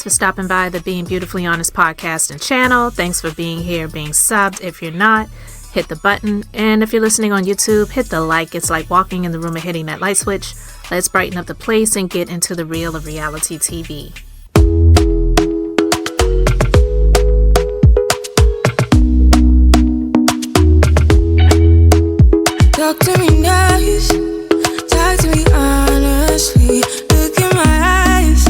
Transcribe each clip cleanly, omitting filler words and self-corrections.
Thanks for stopping by the Being Beautifully Honest podcast and channel. Thanks for being here, being subbed. If you're not, hit the button. And if you're listening on YouTube, hit the like. It's like walking in the room and hitting that light switch. Let's brighten up the place and get into the real of reality TV. Talk to me nice, talk to me honestly. Look in my eyes,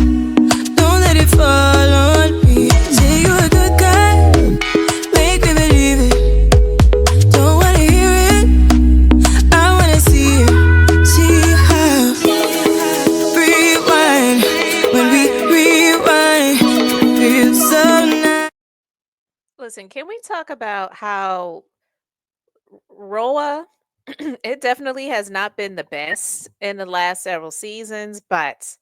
don't let it fall on me. Say you're a good guy, make me believe it. Don't wanna hear it, I wanna see it. See how rewind, when we rewind, feels so nice. Listen, can we talk about how RHOA, it definitely has not been the best in the last several seasons, but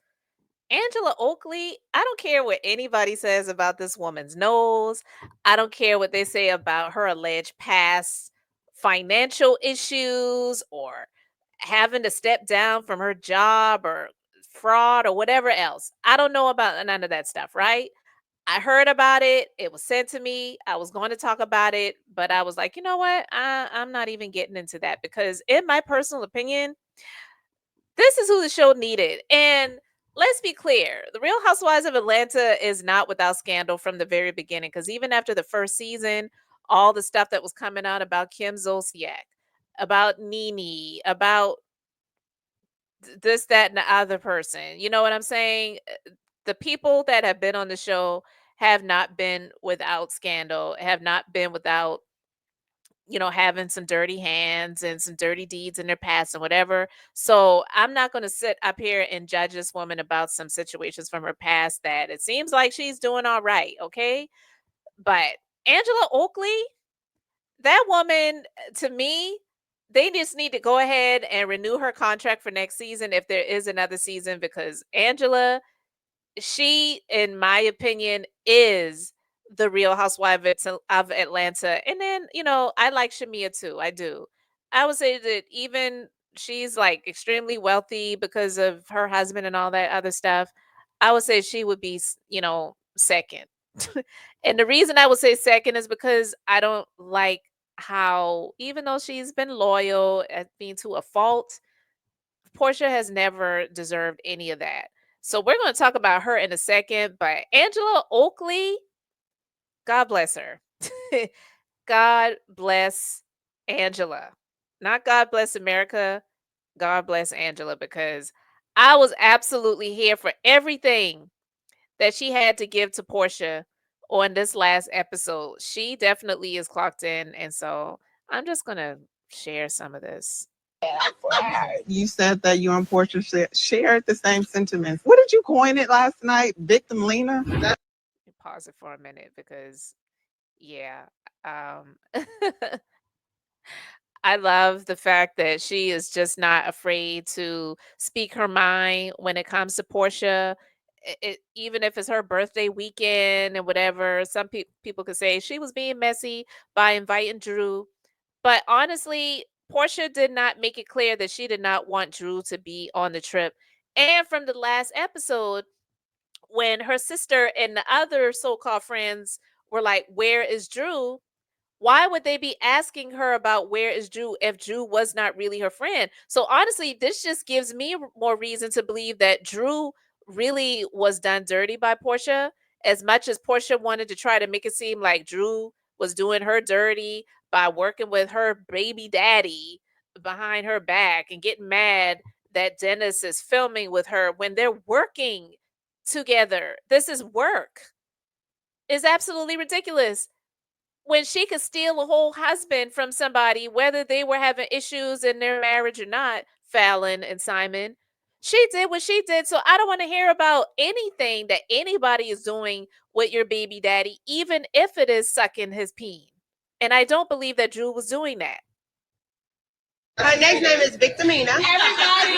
Angela Oakley, I don't care what anybody says about this woman's nose. I don't care what they say about her alleged past financial issues or having to step down from her job or fraud or whatever else. I don't know about none of that stuff, right? I heard about it. It was sent to me. I was going to talk about it, but I was like, you know what? I'm not even getting into that because, in my personal opinion, this is who the show needed. And let's be clear, The Real Housewives of Atlanta is not without scandal from the very beginning. Because even after the first season, all the stuff that was coming out about Kim Zolciak, about Nene, about this, that, and the other person, you know what I'm saying? The people that have been on the show have not been without scandal, have not been without, having some dirty hands and some dirty deeds in their past and whatever. So I'm not going to sit up here and judge this woman about some situations from her past that it seems like she's doing all right. Okay. But Angela Oakley, that woman, to me, they just need to go ahead and renew her contract for next season if there is another season, because Angela, she, in my opinion, is the Real Housewife of Atlanta. And then, I like Shamia too. I do. I would say that even she's like extremely wealthy because of her husband and all that other stuff. I would say she would be, second. And the reason I would say second is because I don't like how, even though she's been loyal at being to a fault, Porsha has never deserved any of that. So we're going to talk about her in a second, but Angela Oakley, God bless her. God bless Angela. Not God bless America. God bless Angela, because I was absolutely here for everything that she had to give to Porsha on this last episode. She definitely is clocked in. And so I'm just going to share some of this. You said that you and Porsha shared the same sentiments. What did you coin it last night? Victim Lena? Pause it for a minute because, yeah. I love the fact that she is just not afraid to speak her mind when it comes to Porsha. Even if it's her birthday weekend and whatever, some people could say she was being messy by inviting Drew. But honestly, Porsha did not make it clear that she did not want Drew to be on the trip. And from the last episode, when her sister and the other so-called friends were like, "Where is Drew?" Why would they be asking her about where is Drew if Drew was not really her friend? So honestly, this just gives me more reason to believe that Drew really was done dirty by Porsha. As much as Porsha wanted to try to make it seem like Drew was doing her dirty by working with her baby daddy behind her back and getting mad that Dennis is filming with her when they're working together. This is work. It's absolutely ridiculous. When she could steal a whole husband from somebody, whether they were having issues in their marriage or not, Fallon and Simon, she did what she did. So I don't want to hear about anything that anybody is doing with your baby daddy, even if it is sucking his peen. And I don't believe that Drew was doing that. Her next name is Victorina.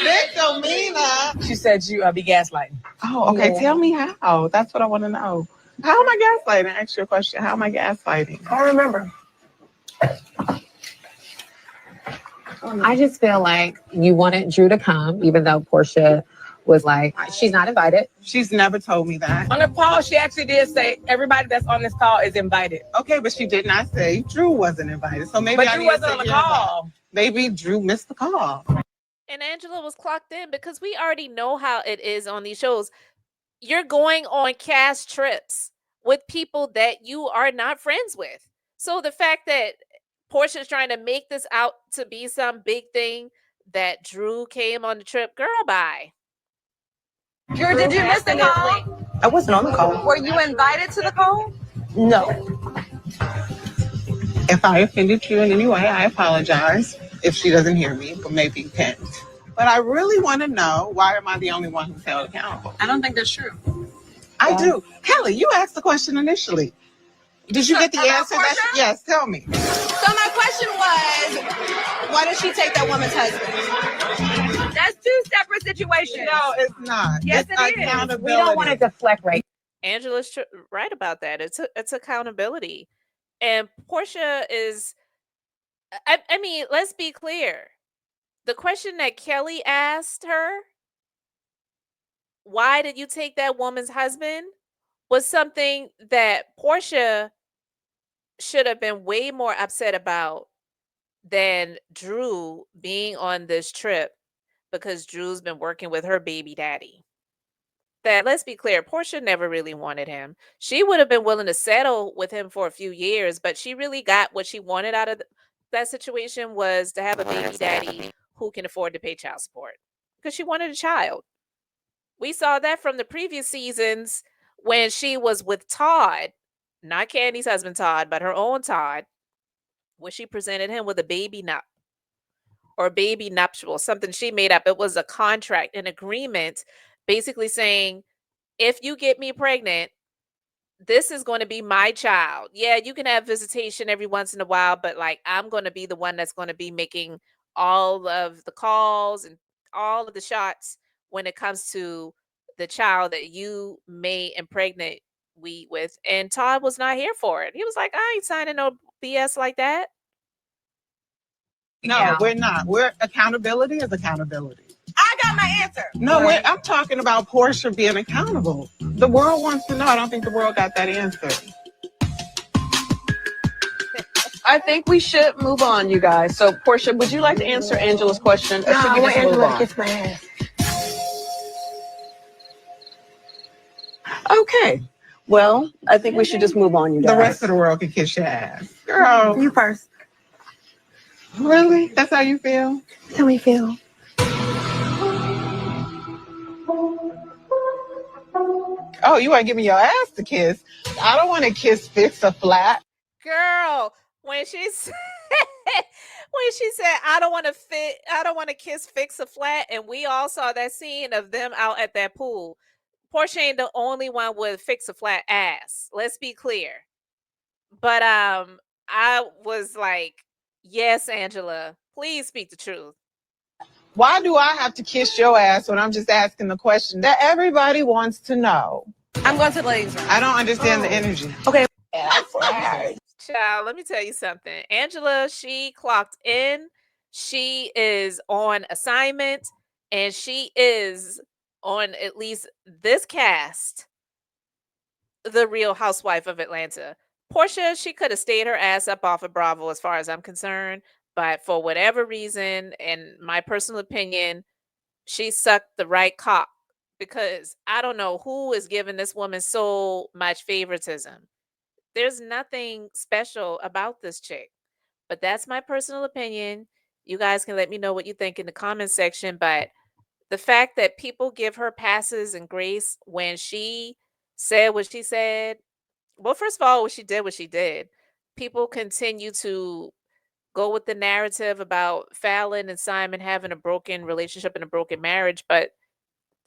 Victorina. She said you be gaslighting. Oh, okay. Yeah. Tell me how. That's what I want to know. How am I gaslighting? Ask you a question. How am I gaslighting? I remember. I just feel like you wanted Drew to come, even though Porsha was like, she's not invited. She's never told me that. On the call, she actually did say everybody that's on this call is invited. Okay, but she did not say Drew wasn't invited. So maybe But I Drew need to wasn't say on the you're invited. call. Maybe Drew missed the call. And Angela was clocked in because we already know how it is on these shows. You're going on cast trips with people that you are not friends with. So the fact that Portia's trying to make this out to be some big thing that Drew came on the trip, girl, bye. Drew, did you miss the call? I wasn't on the call. Were you invited to the call? No. If I offended you in any way, I apologize. If she doesn't hear me, but maybe you can. But I really want to know, why am I the only one who's held accountable? I don't think that's true. I do. Kelly, you asked the question initially. Did you get the answer? Yes, tell me. So my question was, why did she take that woman's husband? That's two separate situations. No, it's not. Yes, it's it is. accountability. We don't want to deflect right. Angela's right about that. It's accountability. And Porsha is, I mean, let's be clear. The question that Kelly asked her, why did you take that woman's husband, was something that Porsha should have been way more upset about than Drew being on this trip, because Drew's been working with her baby daddy. That, let's be clear, Porsha never really wanted him. She would have been willing to settle with him for a few years, but she really got what she wanted out of that situation, was to have a baby daddy who can afford to pay child support, because she wanted a child. We saw that from the previous seasons when she was with Todd, not Candy's husband Todd, but her own Todd, when she presented him with a baby or baby nuptial, something she made up. It was a contract, an agreement, basically saying, if you get me pregnant, this is going to be my child. Yeah, you can have visitation every once in a while, but like, I'm going to be the one that's going to be making all of the calls and all of the shots when it comes to the child that you may impregnate we with. And Todd was not here for it. He was like, I ain't signing no BS like that. No, we're not. We're accountability is accountability. I got my answer. No, I'm talking about Porsha being accountable. The world wants to know. I don't think the world got that answer. I think we should move on, you guys. So, Porsha, would you like to answer Angela's question? Or should we just move on? Kiss my ass. Okay. Well, I think we should just move on, you guys. The rest of the world can kiss your ass. Girl. You first. Really? That's how you feel? That's how we feel. Oh, you want to give me your ass to kiss? I don't want to kiss Fix a Flat. Girl, when she said I don't want to kiss Fix a Flat, and we all saw that scene of them out at that pool. Porsha ain't the only one with Fix a Flat ass. Let's be clear. But I was like, yes, Angela, please speak the truth. Why do I have to kiss your ass when I'm just asking the question that everybody wants to know? I'm going to the ladies' room. I don't understand the energy. Okay. Child, let me tell you something. Angela, she clocked in. She is on assignment, and she is on at least this cast, The Real Housewife of Atlanta. Porsha, she could have stayed her ass up off of Bravo as far as I'm concerned, but for whatever reason, in my personal opinion, she sucked the right cock, because I don't know who is giving this woman so much favoritism. There's nothing special about this chick, but that's my personal opinion. You guys can let me know what you think in the comment section, but the fact that people give her passes and grace when she said what she said, well, first of all, what she did, people continue to go with the narrative about Fallon and Simon having a broken relationship and a broken marriage, but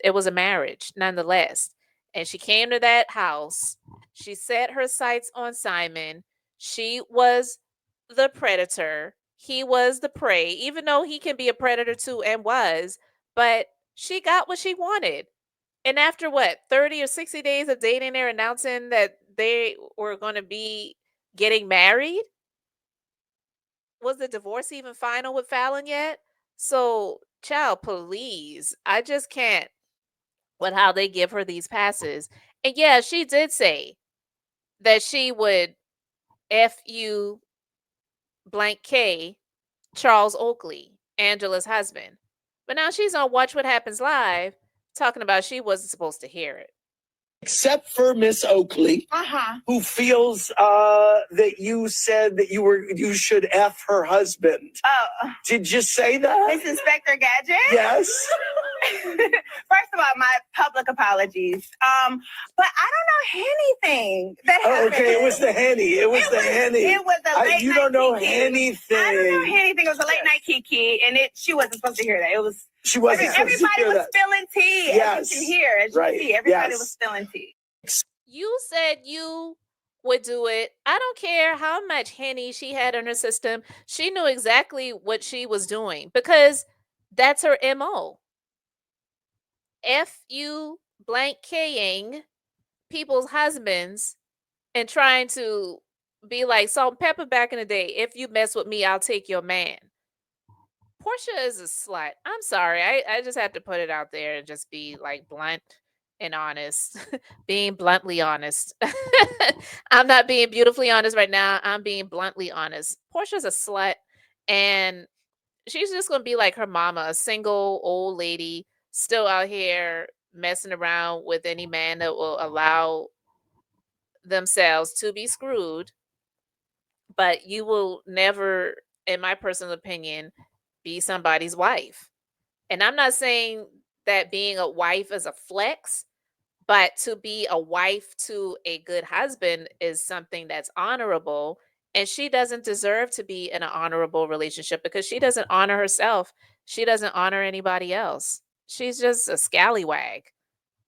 it was a marriage nonetheless. And she came to that house. She set her sights on Simon. She was the predator. He was the prey, even though he can be a predator too, and was. But she got what she wanted. And after what, 30 or 60 days of dating, they're announcing that they were going to be getting married. Was the divorce even final with Fallon yet? So, child, please. I just can't. with how they give her these passes. And yeah, she did say that she would F you blank K Charles Oakley, Angela's husband. But now she's on Watch What Happens Live talking about she wasn't supposed to hear it. Except for Miss Oakley, who feels that you said that you should F her husband. Oh, Did you say that? Miss Inspector Gadget? Yes. First of all, my public apologies. But I don't know anything that happened. Okay, it was the Henny. It was the Henny. It was a late You night don't know Kiki. anything. I don't know anything. It was a late night Kiki, and she wasn't supposed to hear that. It was. She wasn't supposed to Everybody hear was that. spilling tea. Yes. As you can hear, as you Right. can see, everybody Yes. was spilling tea. You said you would do it. I don't care how much Henny she had in her system. She knew exactly what she was doing because that's her MO. F you blank K-ing people's husbands and trying to be like Salt and Pepper back in the day. If you mess with me, I'll take your man. Porsha is a slut. I'm sorry. I just have to put it out there and just be like blunt and honest. Being bluntly honest. I'm not being beautifully honest right now. I'm being bluntly honest. Portia's a slut and she's just going to be like her mama, a single old lady still out here messing around with any man that will allow themselves to be screwed. But you will never, in my personal opinion, be somebody's wife. And I'm not saying that being a wife is a flex, but to be a wife to a good husband is something that's honorable. And she doesn't deserve to be in an honorable relationship because she doesn't honor herself. She doesn't honor anybody else. She's just a scallywag.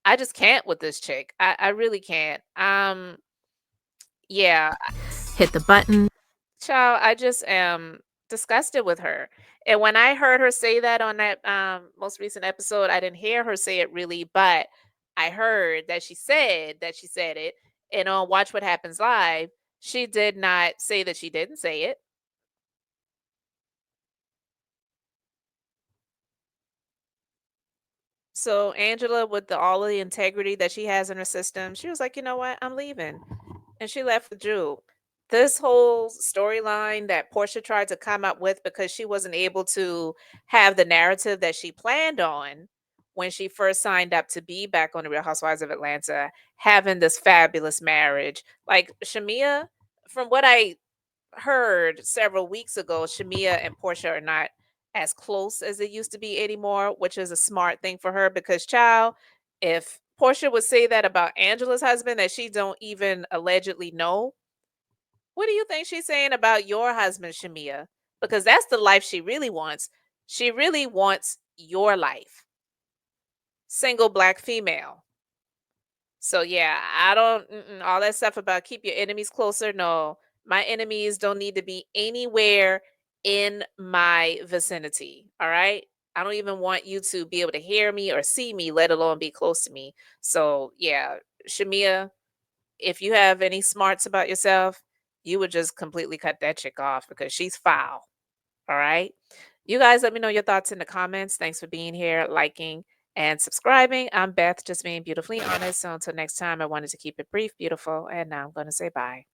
I just can't with this chick. I really can't. Yeah. Hit the button. Child, I just am disgusted with her. And when I heard her say that on that most recent episode, I didn't hear her say it really, but I heard that she said it. And on Watch What Happens Live, she did not say that she didn't say it. So Angela, with all of the integrity that she has in her system, she was like, you know what? I'm leaving. And she left with Drew. This whole storyline that Portia tried to come up with because she wasn't able to have the narrative that she planned on when she first signed up to be back on the Real Housewives of Atlanta, having this fabulous marriage. Like Shamia, from what I heard several weeks ago, Shamia and Portia are not as close as they used to be anymore, which is a smart thing for her because, child, if Portia would say that about Angela's husband that she don't even allegedly know, what do you think she's saying about your husband, Shamia? Because that's the life she really wants. She really wants your life. Single black female. So yeah, I don't all that stuff about keep your enemies closer. No, my enemies don't need to be anywhere in my vicinity. All right. I don't even want you to be able to hear me or see me, let alone be close to me. So yeah, Shamia, if you have any smarts about yourself, you would just completely cut that chick off because she's foul. All right. You guys let me know your thoughts in the comments. Thanks for being here, liking, and subscribing. I'm Beth, just being beautifully honest. So until next time, I wanted to keep it brief, beautiful, and now I'm going to say bye.